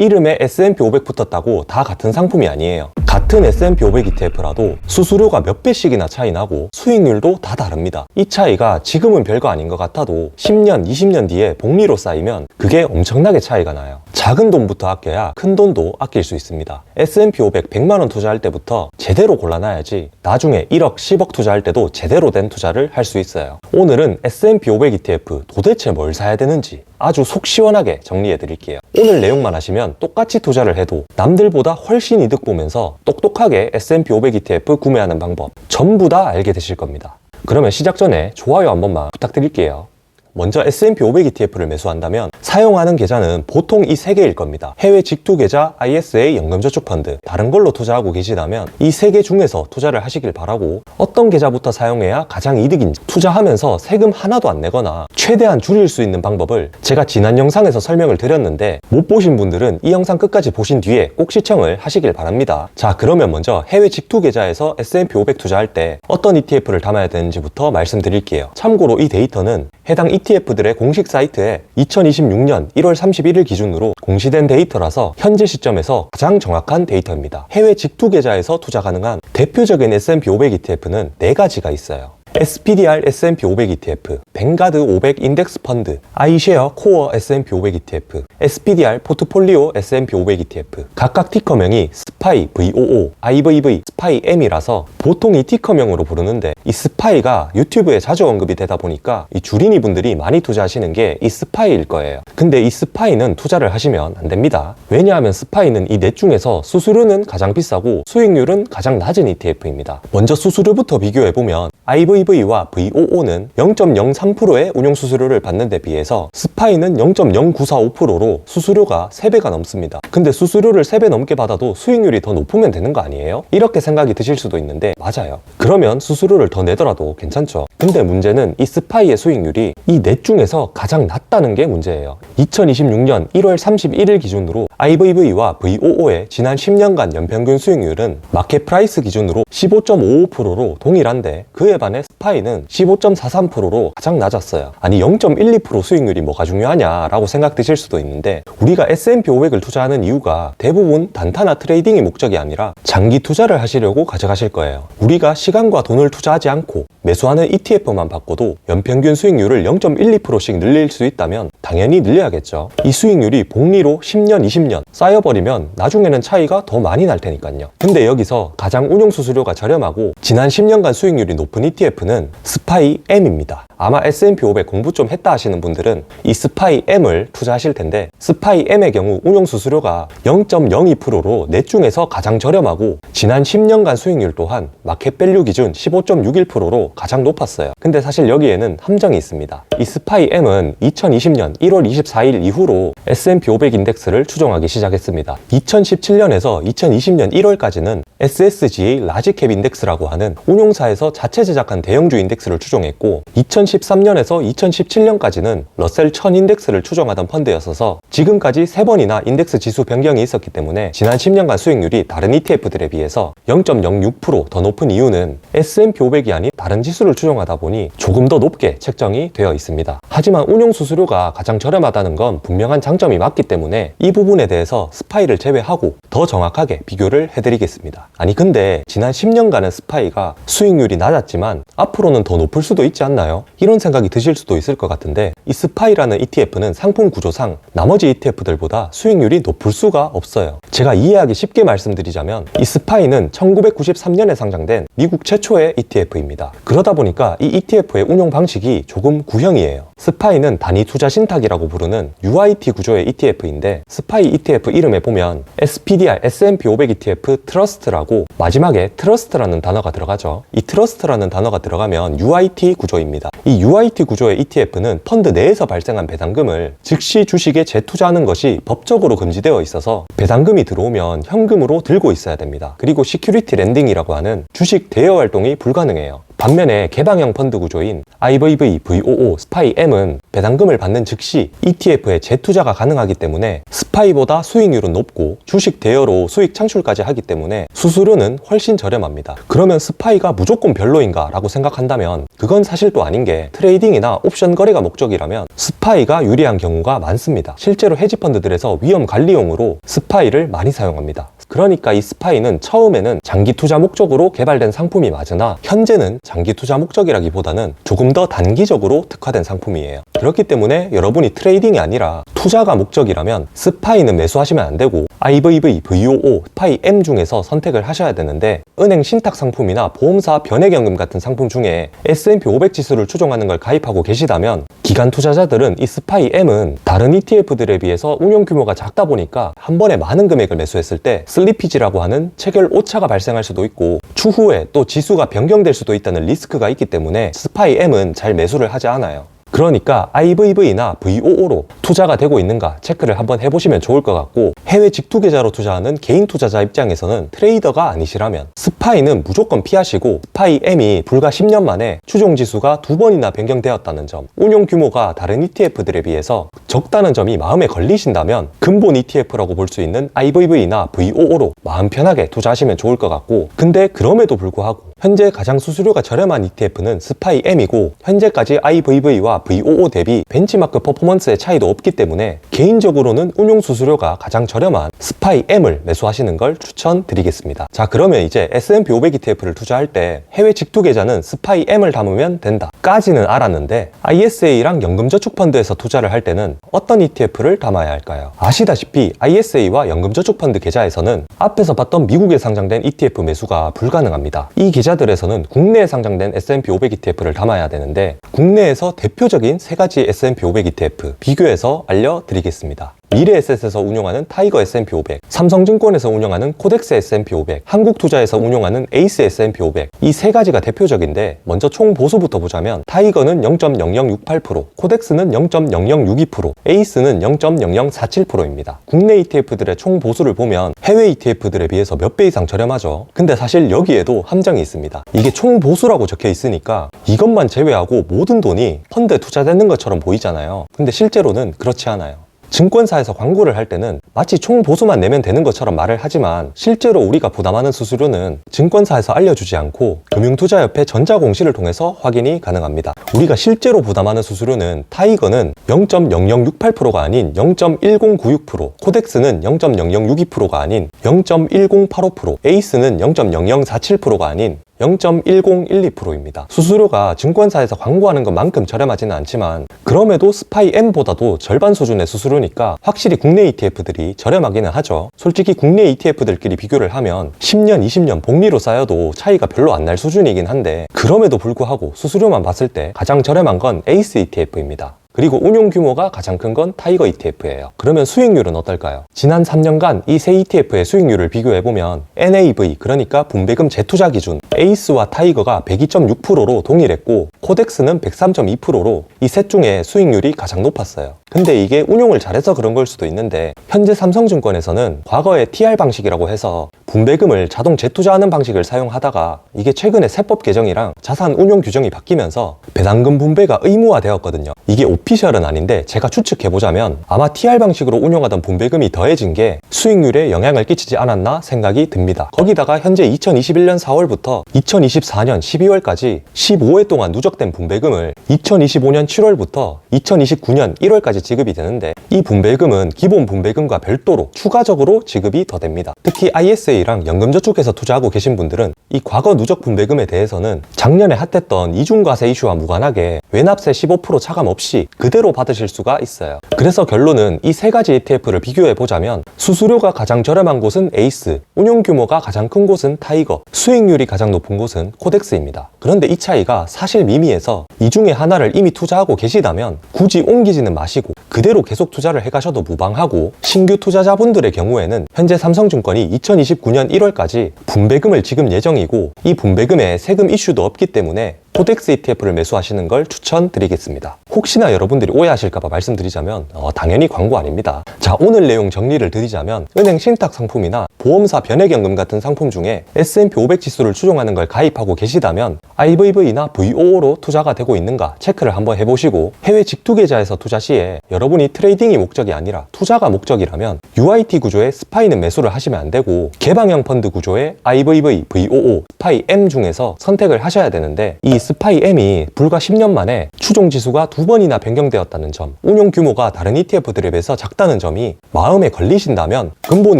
이름에 S&P 500 붙었다고 다 같은 상품이 아니에요. 같은 S&P 500 ETF라도 수수료가 몇 배씩이나 차이 나고 수익률도 다 다릅니다. 이 차이가 지금은 별거 아닌 것 같아도 10년, 20년 뒤에 복리로 쌓이면 그게 엄청나게 차이가 나요. 작은 돈부터 아껴야 큰 돈도 아낄 수 있습니다. S&P 500 100만원 투자할 때부터 제대로 골라놔야지 나중에 1억, 10억 투자할 때도 제대로 된 투자를 할 수 있어요. 오늘은 S&P 500 ETF 도대체 뭘 사야 되는지 아주 속 시원하게 정리해 드릴게요. 오늘 내용만 하시면 똑같이 투자를 해도 남들보다 훨씬 이득 보면서 똑똑하게 S&P 500 ETF 구매하는 방법 전부 다 알게 되실 겁니다. 그러면 시작 전에 좋아요 한 번만 부탁드릴게요. 먼저 S&P 500 ETF를 매수한다면 사용하는 계좌는 보통 이 3개일 겁니다. 해외 직투 계좌, ISA, 연금저축펀드, 다른 걸로 투자하고 계시다면 이 3개 중에서 투자를 하시길 바라고, 어떤 계좌부터 사용해야 가장 이득인지, 투자하면서 세금 하나도 안 내거나 최대한 줄일 수 있는 방법을 제가 지난 영상에서 설명을 드렸는데 못 보신 분들은 이 영상 끝까지 보신 뒤에 꼭 시청을 하시길 바랍니다. 자, 그러면 먼저 해외 직투 계좌에서 S&P 500 투자할 때 어떤 ETF를 담아야 되는지부터 말씀드릴게요. 참고로 이 데이터는 해당 ETF들의 공식 사이트에 2026년 1월 31일 기준으로 공시된 데이터라서 현재 시점에서 가장 정확한 데이터입니다. 해외 직투 계좌에서 투자 가능한 대표적인 S&P 500 ETF는 4가지가 있어요. SPDR S&P 500 ETF, 뱅가드 500 인덱스 펀드, iShare 코어 S&P 500 ETF, SPDR 포트폴리오 S&P 500 ETF. 각각 티커명이 SPY VOO, IVV, SPY M이라서 보통 이 티커명으로 부르는데, 이 SPY가 유튜브에 자주 언급이 되다 보니까 이 주린이 분들이 많이 투자하시는 게 이 SPY일 거예요. 근데 이 SPY는 투자를 하시면 안 됩니다. 왜냐하면 SPY는 이 넷 중에서 수수료는 가장 비싸고 수익률은 가장 낮은 ETF입니다. 먼저 수수료부터 비교해보면 IVV와 VOO는 0.03%의 운용 수수료를 받는 데 비해서 스파이는 0.0945%로 수수료가 3배가 넘습니다. 근데 수수료를 3배 넘게 받아도 수익률이 더 높으면 되는 거 아니에요? 이렇게 생각이 드실 수도 있는데 맞아요. 그러면 수수료를 더 내더라도 괜찮죠. 근데 문제는 이 스파이의 수익률이 이 넷 중에서 가장 낮다는 게 문제예요. 2026년 1월 31일 기준으로 IVV와 VOO의 지난 10년간 연평균 수익률은 마켓 프라이스 기준으로 15.55%로 동일한데, 그에 반해 스파이는 15.43%로 가장 낮았어요. 아니 0.12% 수익률이 뭐가 중요하냐라고 생각되실 수도 있는데, 우리가 S&P 500을 투자하는 이유가 대부분 단타나 트레이딩이 목적이 아니라 장기 투자를 하시려고 가져가실 거예요. 우리가 시간과 돈을 투자하지 않고 매수하는 ETF만 바꿔도 연평균 수익률을 0.12%씩 늘릴 수 있다면 당연히 늘려야겠죠. 이 수익률이 복리로 10년, 20년 쌓여버리면 나중에는 차이가 더 많이 날 테니까요. 근데 여기서 가장 운용 수수료가 저렴하고 지난 10년간 수익률이 높은 ETF는 SPY M입니다. 아마 S&P 500 공부 좀 했다 하시는 분들은 이 SPY M을 투자하실 텐데, SPY M의 경우 운용 수수료가 0.02%로 넷 중에서 가장 저렴하고 지난 10년간 수익률 또한 마켓 밸류 기준 15.61%로 가장 높았어요. 근데 사실 여기에는 함정이 있습니다. 이 SPY M은 2020년 1월 24일 이후로 S&P 500 인덱스를 추종하기 시작했습니다. 2017년에서 2020년 1월까지는 SSGA 라지캡 인덱스라고 하는 운용사에서 자체 제작한 대형주 인덱스를 추종했고, 2013년에서 2017년까지는 러셀 1000 인덱스를 추종하던 펀드였어서 지금까지 3번이나 인덱스 지수 변경이 있었기 때문에 지난 10년간 수익률이 다른 ETF들에 비해서 0.06% 더 높은 이유는 S&P 500이 아닌 다른 지수를 추종하다 보니 조금 더 높게 책정이 되어 있습니다. 하지만 운용 수수료가 가장 저렴하다는 건 분명한 장점이 맞기 때문에 이 부분에 대해서 스파이를 제외하고 더 정확하게 비교를 해드리겠습니다. 아니 근데 지난 10년간은 스파이가 수익률이 낮았지만 앞으로는 더 높을 수도 있지 않나요? 이런 생각이 드실 수도 있을 것 같은데, 이 스파이라는 ETF는 상품 구조상 나머지 ETF들보다 수익률이 높을 수가 없어요. 제가 이해하기 쉽게 말씀드리자면 이 스파이는 1993년에 상장된 미국 최초의 ETF입니다. 그러다 보니까 이 ETF의 운용 방식이 조금 구형이에요. 스파이는 단위 투자 신탁이라고 부르는 UIT 구조의 ETF인데, 스파이 ETF 이름에 보면 SPDR S&P 500 ETF 트러스트라고 마지막에 트러스트라는 단어가 들어가죠. 이 트러스트라는 단어가 들어가면 UIT 구조입니다. 이 UIT 구조의 ETF는 펀드 내에서 발생한 배당금을 즉시 주식에 재투자하는 것이 법적으로 금지되어 있어서 배당금이 들어오면 현금으로 들고 있어야 됩니다. 그리고 시큐리티 랜딩이라고 하는 주식 대여 활동이 불가능해요. 반면에 개방형 펀드 구조인 IVV, VOO, SPY M은 배당금을 받는 즉시 ETF에 재투자가 가능하기 때문에 스파이보다 수익률은 높고 주식 대여로 수익 창출까지 하기 때문에 수수료는 훨씬 저렴합니다. 그러면 스파이가 무조건 별로인가 라고 생각한다면 그건 사실 또 아닌 게 트레이딩이나 옵션 거래가 목적이라면 스파이가 유리한 경우가 많습니다. 실제로 헤지펀드들에서 위험 관리용으로 스파이를 많이 사용합니다. 그러니까 이 스파이는 처음에는 장기 투자 목적으로 개발된 상품이 맞으나 현재는 장기 투자 목적이라기보다는 조금 더 단기적으로 특화된 상품이에요. 그렇기 때문에 여러분이 트레이딩이 아니라 투자가 목적이라면 스파이는 매수하시면 안 되고 IVV, VOO, 스파이 M 중에서 선택을 하셔야 되는데 은행 신탁 상품이나 보험사 변액연금 같은 상품 중에 S&P 500 지수를 추종하는 걸 가입하고 계시다면 기관 투자자들은 이 스파이 M은 다른 ETF들에 비해서 운용 규모가 작다 보니까 한 번에 많은 금액을 매수했을 때 슬리피지라고 하는 체결 오차가 발생할 수도 있고 추후에 또 지수가 변경될 수도 있다는 리스크가 있기 때문에 스파이 M은 잘 매수를 하지 않아요. 그러니까 IVV나 VOO로 투자가 되고 있는가 체크를 한번 해보시면 좋을 것 같고 해외 직투 계좌로 투자하는 개인 투자자 입장에서는 트레이더가 아니시라면 스파이는 무조건 피하시고 스파이 M이 불과 10년 만에 추종 지수가 2번이나 변경되었다는 점, 운용 규모가 다른 ETF들에 비해서 적다는 점이 마음에 걸리신다면 근본 ETF라고 볼 수 있는 IVV나 VOO로 마음 편하게 투자하시면 좋을 것 같고 근데 그럼에도 불구하고 현재 가장 수수료가 저렴한 ETF는 스파이 M이고 현재까지 IVV와 VOO 대비 벤치마크 퍼포먼스의 차이도 없기 때문에 개인적으로는 운용 수수료가 가장 저렴한 스파이 M을 매수하시는 걸 추천드리겠습니다. 자, 그러면 이제 S&P 500 ETF를 투자할 때 해외 직투 계좌는 스파이 M을 담으면 된다 까지는 알았는데 ISA랑 연금저축펀드에서 투자를 할 때는 어떤 ETF를 담아야 할까요? 아시다시피 ISA와 연금저축펀드 계좌에서는 앞에서 봤던 미국에 상장된 ETF 매수가 불가능합니다. 이 계좌들에서는 국내에 상장된 S&P 500 ETF를 담아야 되는데 국내에서 대표적인 세 가지 S&P 500 ETF 비교해서 알려드리겠습니다. 미래에셋에서 운용하는 타이거 S&P 500, 삼성증권에서 운용하는 코덱스 S&P 500, 한국투자에서 운용하는 에이스 S&P 500 이 세 가지가 대표적인데 먼저 총 보수부터 보자면 타이거는 0.0068%, 코덱스는 0.0062%, 에이스는 0.0047%입니다. 국내 ETF들의 총 보수를 보면 해외 ETF들에 비해서 몇 배 이상 저렴하죠. 근데 사실 여기에도 함정이 있습니다. 이게 총 보수라고 적혀 있으니까 이것만 제외하고 모든 돈이 펀드에 투자되는 것처럼 보이잖아요. 근데 실제로는 그렇지 않아요. 증권사에서 광고를 할 때는 마치 총 보수만 내면 되는 것처럼 말을 하지만 실제로 우리가 부담하는 수수료는 증권사에서 알려주지 않고 금융투자협회 전자공시를 통해서 확인이 가능합니다. 우리가 실제로 부담하는 수수료는 타이거는 0.0068%가 아닌 0.1096%, 코덱스는 0.0062%가 아닌 0.1085%, 에이스는 0.0047%가 아닌 0.1012%입니다. 수수료가 증권사에서 광고하는 것만큼 저렴하지는 않지만 그럼에도 스파이 M보다도 절반 수준의 수수료니까 확실히 국내 ETF들이 저렴하기는 하죠. 솔직히 국내 ETF들끼리 비교를 하면 10년, 20년 복리로 쌓여도 차이가 별로 안 날 수준이긴 한데 그럼에도 불구하고 수수료만 봤을 때 가장 저렴한 건 에이스 ETF입니다. 그리고 운용 규모가 가장 큰 건 타이거 ETF예요. 그러면 수익률은 어떨까요? 지난 3년간 이 세 ETF의 수익률을 비교해보면 NAV, 그러니까 분배금 재투자 기준 에이스와 타이거가 102.6%로 동일했고 코덱스는 103.2%로 이 셋 중에 수익률이 가장 높았어요. 근데 이게 운용을 잘해서 그런 걸 수도 있는데 현재 삼성증권에서는 과거에 TR 방식이라고 해서 분배금을 자동 재투자하는 방식을 사용하다가 이게 최근에 세법 개정이랑 자산 운용 규정이 바뀌면서 배당금 분배가 의무화되었거든요. 이게 오피셜은 아닌데 제가 추측해보자면 아마 TR 방식으로 운용하던 분배금이 더해진 게 수익률에 영향을 끼치지 않았나 생각이 듭니다. 거기다가 현재 2021년 4월부터 2024년 12월까지 15회 동안 누적된 분배금을 2025년 7월부터 2029년 1월까지 지급이 되는데 이 분배금은 기본 분배금과 별도로 추가적으로 지급이 더 됩니다. 특히 ISA랑 연금저축에서 투자하고 계신 분들은 이 과거 누적 분배금에 대해서는 작년에 핫했던 이중과세 이슈와 무관하게 외납세 15% 차감 없이 그대로 받으실 수가 있어요. 그래서 결론은 이 세 가지 ETF를 비교해보자면 수수료가 가장 저렴한 곳은 에이스, 운용 규모가 가장 큰 곳은 타이거, 수익률이 가장 높은 곳은 코덱스입니다. 그런데 이 차이가 사실 미미해서 이 중에 하나를 이미 투자하고 계시다면 굳이 옮기지는 마시고 그대로 계속 투자를 해가셔도 무방하고 신규 투자자분들의 경우에는 현재 삼성증권이 2029년 1월까지 분배금을 지급 예정이고 이 분배금에 세금 이슈도 없기 때문에 코덱스 ETF를 매수하시는 걸 추천드리겠습니다. 혹시나 여러분들이 오해하실까봐 말씀드리자면 당연히 광고 아닙니다. 자, 오늘 내용 정리를 드리자면 은행 신탁 상품이나 보험사 변액연금 같은 상품 중에 S&P 500 지수를 추종하는 걸 가입하고 계시다면 IVV나 VOO로 투자가 되고 있는가 체크를 한번 해보시고, 해외 직투 계좌에서 투자 시에 여러분이 트레이딩이 목적이 아니라 투자가 목적이라면 UIT 구조의 스파이는 매수를 하시면 안 되고 개방형 펀드 구조의 IVV, VOO, 스파이 M 중에서 선택을 하셔야 되는데, 이 스파이 M이 불과 10년 만에 추종 지수가 2번이나 변경되었다는 점, 운용 규모가 다른 ETF들에 비해서 작다는 점이 마음에 걸리신다면 근본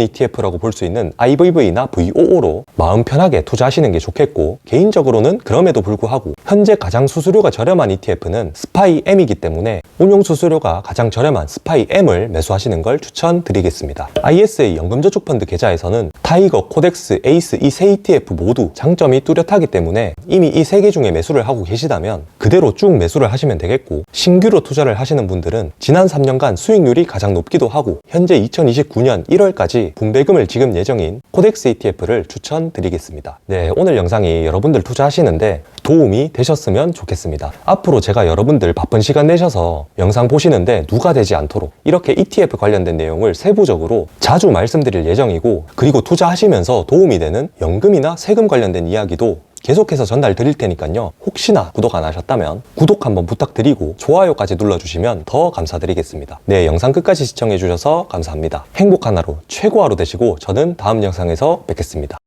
ETF라고 볼 수 있는 IVV나 VOO로 마음 편하게 투자하시는 게 좋겠고, 개인적으로는 그럼에도 불구하고 현재 가장 수수료가 저렴한 ETF는 스파이 M이기 때문에 운용 수수료가 가장 저렴한 스파이 M을 매수하시는 걸 추천드리겠습니다. ISA 연금저축펀드 계좌에서는 타이거, 코덱스, 에이스 이 세 ETF 모두 장점이 뚜렷하기 때문에 이미 이 세 개 중에 매수를 하고 계시다면 그대로 쭉 매수를 하시면 되겠고, 신규로 투자를 하시는 분들은 지난 3년간 수익률이 가장 높기도 하고 현재 2029년 1월까지 분배금을 지급 예정인 코덱스 ETF를 추천드리겠습니다. 네, 오늘 영상이 여러분들 투자하시는데 도움이 되셨으면 좋겠습니다. 앞으로 제가 여러분들 바쁜 시간 내셔서 영상 보시는데 누가 되지 않도록 이렇게 ETF 관련된 내용을 세부적으로 자주 말씀드릴 예정이고, 그리고 투자하시면서 도움이 되는 연금이나 세금 관련된 이야기도 계속해서 전달 드릴 테니까요. 혹시나 구독 안 하셨다면 구독 한번 부탁드리고 좋아요까지 눌러주시면 더 감사드리겠습니다. 네, 영상 끝까지 시청해주셔서 감사합니다. 행복한 하루, 최고 하루 되시고 저는 다음 영상에서 뵙겠습니다.